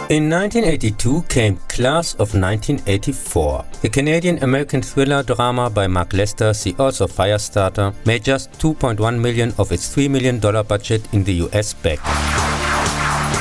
In 1982 came Class of 1984. The Canadian-American thriller drama by Mark Lester, see also Firestarter, made just $2.1 million of its $3 million budget in the US back,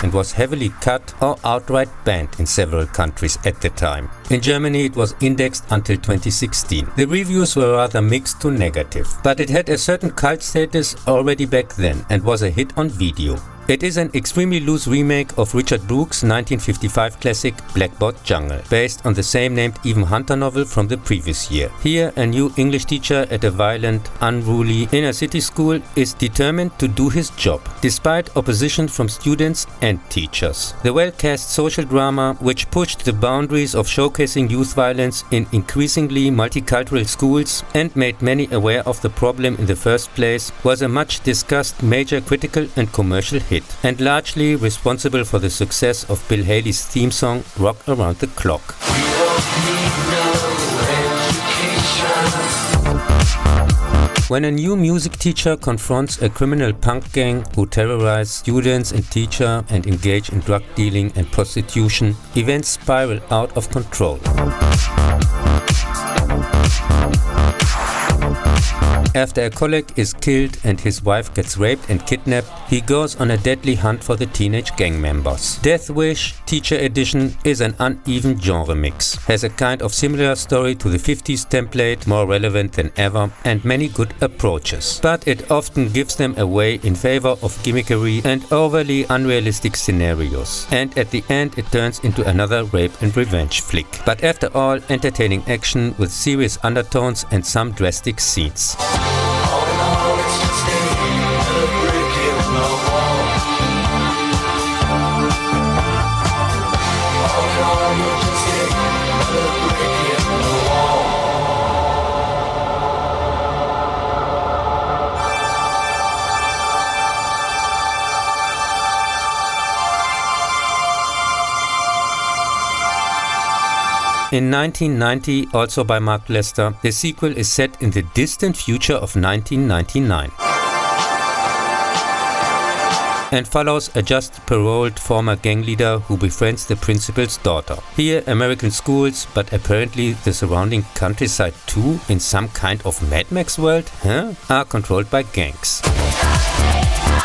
and was heavily cut or outright banned in several countries at the time. In Germany it was indexed until 2016. The reviews were rather mixed to negative, but it had a certain cult status already back then and was a hit on video. It is an extremely loose remake of Richard Brooks' 1955 classic Blackboard Jungle, based on the same-named Even Hunter novel from the previous year. Here, a new English teacher at a violent, unruly inner-city school is determined to do his job, despite opposition from students and teachers. The well-cast social drama, which pushed the boundaries of showcasing youth violence in increasingly multicultural schools and made many aware of the problem in the first place, was a much-discussed major critical and commercial hit, and largely responsible for the success of Bill Haley's theme song Rock Around the Clock. When a new music teacher confronts a criminal punk gang who terrorize students and teachers and engage in drug dealing and prostitution, events spiral out of control. After a colleague is killed and his wife gets raped and kidnapped, he goes on a deadly hunt for the teenage gang members. Death Wish Teacher Edition is an uneven genre mix, has a kind of similar story to the 50s template, more relevant than ever, and many good approaches. But it often gives them away in favor of gimmickry and overly unrealistic scenarios. And at the end it turns into another rape and revenge flick. But after all, entertaining action with serious undertones and some drastic scenes. In 1990, also by Mark Lester, the sequel is set in the distant future of 1999 and follows a just paroled former gang leader who befriends the principal's daughter. Here, American schools, but apparently the surrounding countryside too, in some kind of Mad Max world, are controlled by gangs.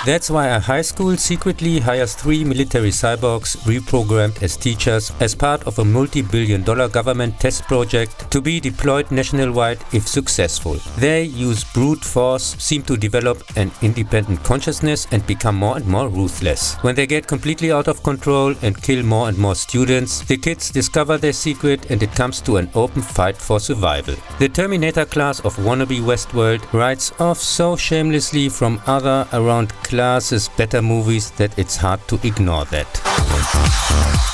That's why a high school secretly hires 3 military cyborgs reprogrammed as teachers as part of a multi-billion-dollar government test project to be deployed nationwide if successful. They use brute force, seem to develop an independent consciousness and become more and more ruthless. When they get completely out of control and kill more and more students, the kids discover their secret and it comes to an open fight for survival. The Terminator class of wannabe Westworld rides off so shamelessly from other around classes better movies that it's hard to ignore that.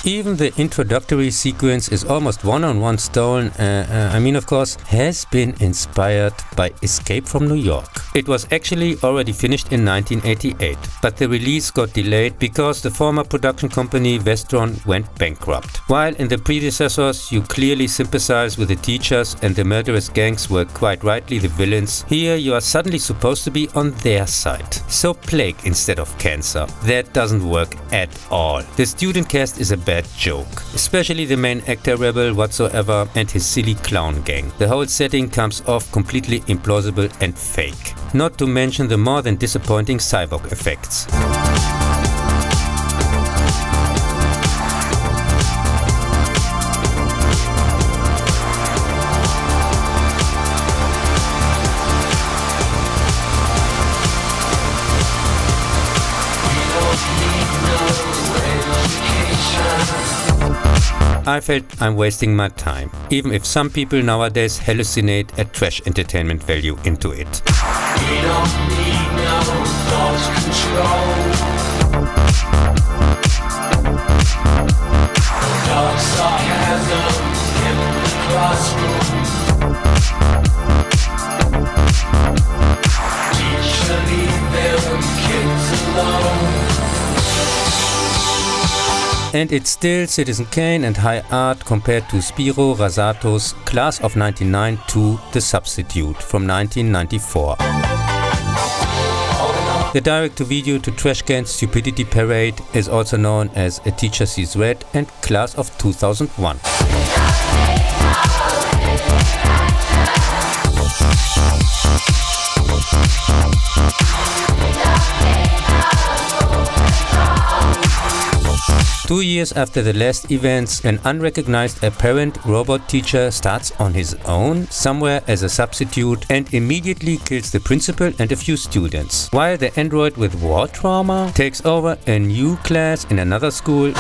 Even the introductory sequence is almost one-on-one stolen, of course, has been inspired by Escape from New York. It was actually already finished in 1988, but the release got delayed because the former production company Vestron went bankrupt. While in the predecessors you clearly sympathize with the teachers and the murderous gangs were quite rightly the villains, here you are suddenly supposed to be on their side. So plague instead of cancer. That doesn't work at all. The student cast is a bad joke, especially the main actor Rebel whatsoever and his silly clown gang. The whole setting comes off completely implausible and fake. Not to mention the more than disappointing cyborg effects. I felt I'm wasting my time, even if some people nowadays hallucinate a trash entertainment value into it. We don't need no thought control. Dark sarcasm in the classroom. Teacher, leave them kids alone. And it's still Citizen Kane and high art compared to Spiro Rosato's Class of 99 to The Substitute from 1994. The direct-to-video to trash can stupidity parade is also known as A Teacher Sees Red and Class of 2001. 2 years after the last events, an unrecognized apparent robot teacher starts on his own somewhere as a substitute and immediately kills the principal and a few students, while the android with war trauma takes over a new class in another school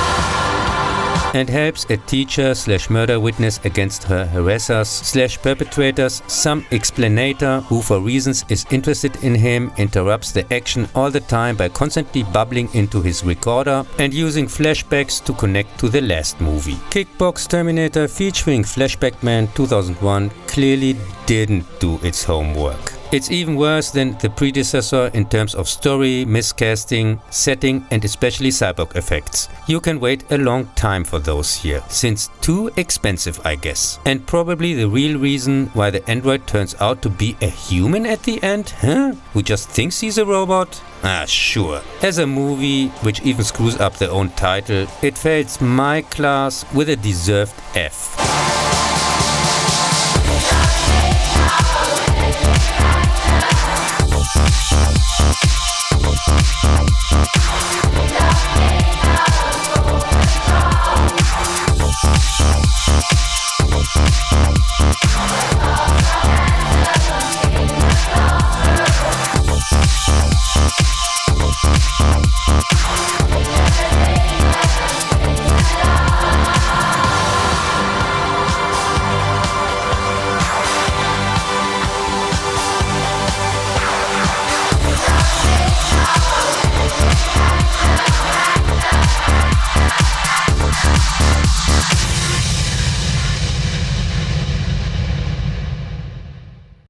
and helps a teacher/murder witness against her harassers/perpetrators. Some explanator who for reasons is interested in him interrupts the action all the time by constantly bubbling into his recorder and using flashbacks to connect to the last movie. Kickbox Terminator featuring Flashback Man 2001 clearly didn't do its homework. It's even worse than the predecessor in terms of story, miscasting, setting and especially cyborg effects. You can wait a long time for those here, since too expensive I guess. And probably the real reason why the android turns out to be a human at the end, who just thinks he's a robot? Ah, sure. As a movie, which even screws up their own title, it fails my class with a deserved F.